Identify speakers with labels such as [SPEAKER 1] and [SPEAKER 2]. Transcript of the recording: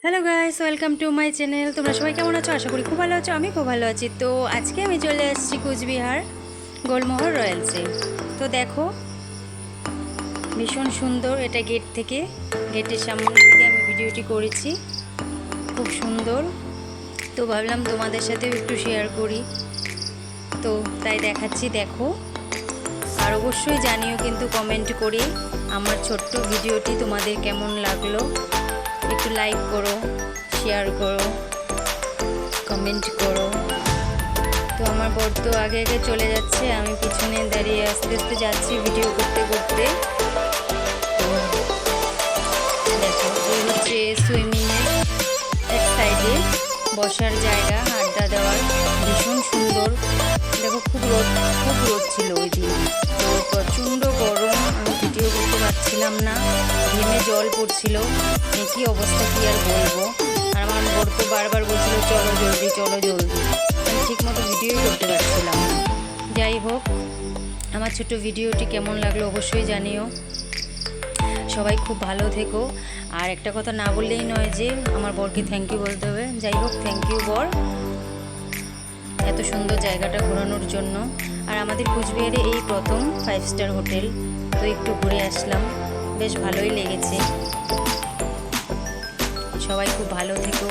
[SPEAKER 1] Hello guys, welcome to my channel. তোমরা সবাই কেমন আছো? আশা করি খুব ভালো আছো। আমি খুব ভালো আছি। তো আজকে আমি চলে এসেছি কুচবিহার গোলমোহর রয়্যালসে। তো দেখো, ভীষণ সুন্দর। এটা গেটের সামনে থেকে আমি ভিডিওটি করেছি, খুব সুন্দর। তো ভাবলাম তোমাদের সাথেও একটু শেয়ার করি, তো তাই দেখাচ্ছি। দেখো, আর অবশ্যই জানিও কিন্তু কমেন্ট করে আমার ছোট্ট ভিডিওটি তোমাদের কেমন লাগলো। একটু লাইক করো, শেয়ার করো, কমেন্ট করো। তো আমার বর তো আগে আগে চলে যাচ্ছে, আমি পিছনে দাঁড়িয়ে আস্তে আস্তে যাচ্ছি ভিডিও করতে করতে। তো দেখো, এই হচ্ছে সুইমিংয়ের এক সাইডে বসার জায়গা, আড্ডা দেওয়ার, ভীষণ সুন্দর। দেখো, খুব রোদ ছিল ওই দিন, তো প্রচণ্ড গরম, আমি ভিডিও করতে পারছিলাম না, ঘেমে জল পড়ছিল। কী অবস্থা, কী আর বলবো। আর আমার বর তো বারবার বলছিল চলো জলদি চলো জলদি, আমি ঠিক মতো ভিডিওই করতে পারছিলাম না। যাই হোক, আমার ছোট্ট ভিডিওটি কেমন লাগলো অবশ্যই জানিও। সবাই খুব ভালো থেকো। আর একটা কথা না বললেই নয় যে আমার বরকে থ্যাংক ইউ বলতে হবে। যাই হোক, থ্যাংক ইউ বর, এত সুন্দর জায়গাটা ঘোরানোর জন্য। আর আমাদের কুচবিহারে এই প্রথম 5 স্টার হোটেল, তো একটু ঘুরে আসলাম, বেশ ভালোই লেগেছে। সবাই খুব ভালো থেকো।